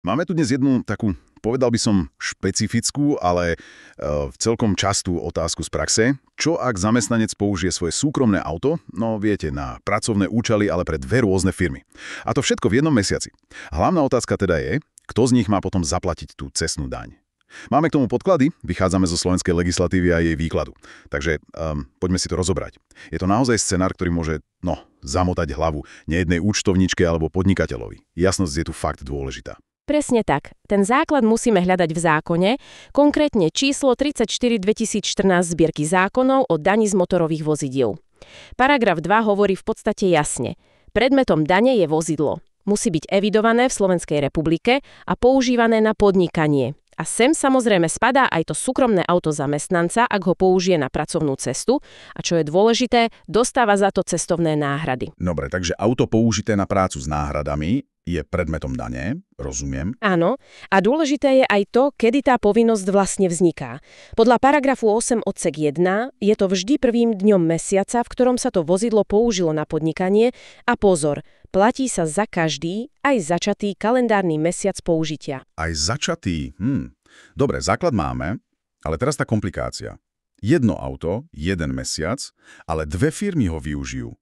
Máme tu dnes jednu takú, povedal by som, špecifickú, ale celkom častú otázku z praxe. Čo ak zamestnanec použije svoje súkromné auto, no viete, na pracovné účely, ale pre dve rôzne firmy. A to všetko v jednom mesiaci. Hlavná otázka teda je, kto z nich má potom zaplatiť tú cestnú daň. Máme k tomu podklady, vychádzame zo slovenskej legislatívy a jej výkladu. Takže poďme si to rozobrať. Je to naozaj scenár, ktorý môže, zamotať hlavu nejednej účtovničke alebo podnikateľovi. Jasnosť je tu fakt dôležitá. Presne tak. Ten základ musíme hľadať v zákone, konkrétne číslo 34/2014 zbierky zákonov o dani z motorových vozidiel. Paragraf 2 hovorí v podstate jasne. Predmetom dane je vozidlo. Musí byť evidované v Slovenskej republike a používané na podnikanie. A sem samozrejme spadá aj to súkromné auto zamestnanca, ak ho použije na pracovnú cestu a čo je dôležité, dostáva za to cestovné náhrady. Dobre, takže auto použité na prácu s náhradami je predmetom dane, rozumiem. Áno, a dôležité je aj to, kedy tá povinnosť vlastne vzniká. Podľa paragrafu 8 odsek 1 je to vždy prvým dňom mesiaca, v ktorom sa to vozidlo použilo na podnikanie a pozor, platí sa za každý, aj začatý kalendárny mesiac použitia. Aj začatý? Dobre, základ máme, ale teraz tá komplikácia. Jedno auto, jeden mesiac, ale dve firmy ho využijú.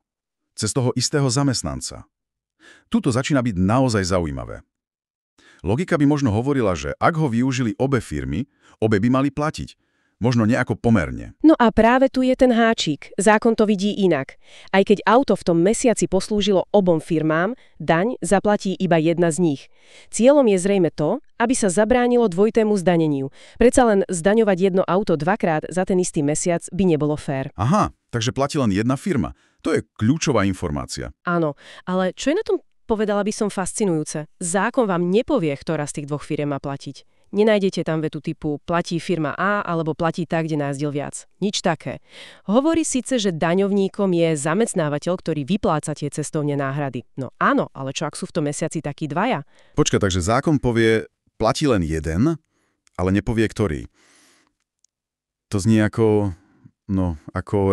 Cez toho istého zamestnanca. Tuto začína byť naozaj zaujímavé. Logika by možno hovorila, že ak ho využili obe firmy, obe by mali platiť. Možno nejako pomerne. No a práve tu je ten háčik. Zákon to vidí inak. Aj keď auto v tom mesiaci poslúžilo obom firmám, daň zaplatí iba jedna z nich. Cieľom je zrejme to, aby sa zabránilo dvojitému zdaneniu. Predsa len zdaňovať jedno auto dvakrát za ten istý mesiac by nebolo fér. Aha, takže platí len jedna firma. To je kľúčová informácia. Áno, ale čo je na tom, povedala by som, fascinujúce? Zákon vám nepovie, ktorá z tých dvoch firiem má platiť. Nenájdete tam vetu typu platí firma A alebo platí tá, kde nájsť viac. Nič také. Hovorí síce, že daňovníkom je zamestnávateľ, ktorý vypláca tie cestovné náhrady. No áno, ale čo ak sú v tom mesiaci takí dvaja? Počkaj, takže zákon povie, platí len jeden, ale nepovie ktorý. To znie ako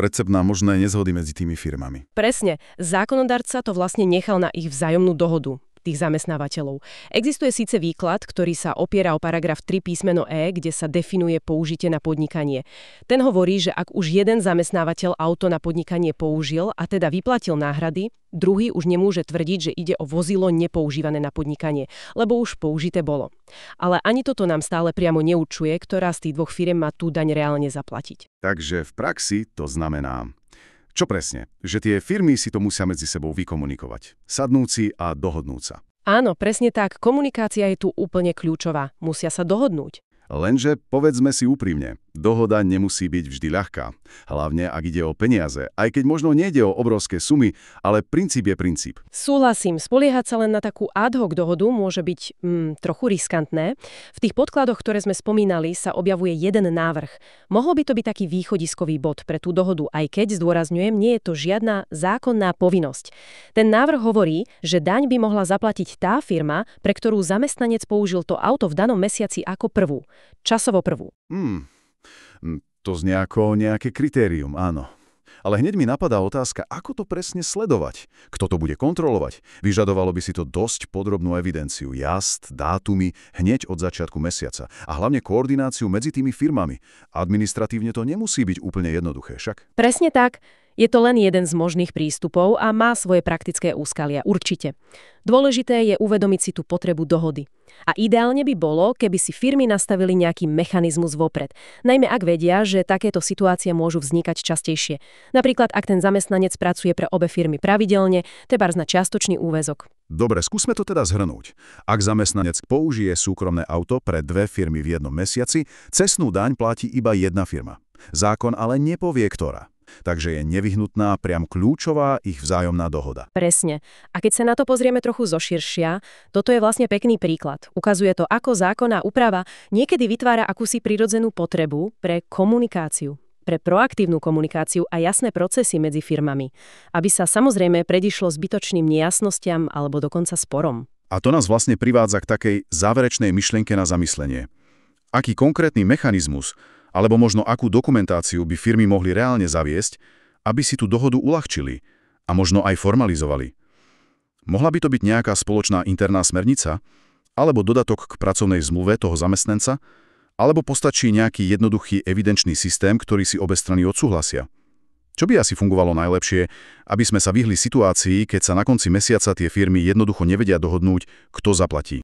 recept na možné nezhody medzi tými firmami. Presne. Zákonodarca to vlastne nechal na ich vzájomnú dohodu tých zamestnávateľov. Existuje síce výklad, ktorý sa opiera o paragraf 3 písmeno E, kde sa definuje použitie na podnikanie. Ten hovorí, že ak už jeden zamestnávateľ auto na podnikanie použil a teda vyplatil náhrady, druhý už nemôže tvrdiť, že ide o vozidlo nepoužívané na podnikanie, lebo už použité bolo. Ale ani toto nám stále priamo neurčuje, ktorá z tých dvoch firiem má tú daň reálne zaplatiť. Takže v praxi to znamená, čo presne? Že tie firmy si to musia medzi sebou vykomunikovať. Sadnúť si a dohodnúť sa. Áno, presne tak. Komunikácia je tu úplne kľúčová. Musia sa dohodnúť. Lenže povedzme si úprimne, dohoda nemusí byť vždy ľahká. Hlavne ak ide o peniaze, aj keď možno nejde o obrovské sumy, ale princíp je princíp. Súhlasím, spoliehať sa len na takú ad hoc dohodu môže byť trochu riskantné. V tých podkladoch, ktoré sme spomínali, sa objavuje jeden návrh. Mohol by to byť taký východiskový bod pre tú dohodu, aj keď, zdôrazňujem, nie je to žiadna zákonná povinnosť. Ten návrh hovorí, že daň by mohla zaplatiť tá firma, pre ktorú zamestnanec použil to auto v danom mesiaci ako prvú. Časovo prvú. To znie ako nejaké kritérium, áno. Ale hneď mi napadá otázka, ako to presne sledovať? Kto to bude kontrolovať? Vyžadovalo by si to dosť podrobnú evidenciu jazd, dátumy hneď od začiatku mesiaca a hlavne koordináciu medzi tými firmami. Administratívne to nemusí byť úplne jednoduché, však? Presne tak. Je to len jeden z možných prístupov a má svoje praktické úskalia, určite. Dôležité je uvedomiť si tú potrebu dohody. A ideálne by bolo, keby si firmy nastavili nejaký mechanizmus vopred. Najmä ak vedia, že takéto situácie môžu vznikať častejšie. Napríklad, ak ten zamestnanec pracuje pre obe firmy pravidelne, trebárs na čiastočný úväzok. Dobre, skúsme to teda zhrnúť. Ak zamestnanec použije súkromné auto pre dve firmy v jednom mesiaci, cestnú daň platí iba jedna firma. Zákon ale nepovie ktorá. Takže je nevyhnutná, priam kľúčová ich vzájomná dohoda. Presne. A keď sa na to pozrieme trochu zoširšia, toto je vlastne pekný príklad. Ukazuje to, ako zákonná úprava niekedy vytvára akúsi prirodzenú potrebu pre komunikáciu, pre proaktívnu komunikáciu a jasné procesy medzi firmami, aby sa samozrejme predišlo zbytočným nejasnostiam alebo dokonca sporom. A to nás vlastne privádza k takej záverečnej myšlienke na zamyslenie. Aký konkrétny mechanizmus alebo možno akú dokumentáciu by firmy mohli reálne zaviesť, aby si tú dohodu uľahčili a možno aj formalizovali. Mohla by to byť nejaká spoločná interná smernica? alebo dodatok k pracovnej zmluve toho zamestnanca, alebo postačí nejaký jednoduchý evidenčný systém, ktorý si obe strany odsúhlasia. Čo by asi fungovalo najlepšie, aby sme sa vyhli situácii, keď sa na konci mesiaca tie firmy jednoducho nevedia dohodnúť, kto zaplatí.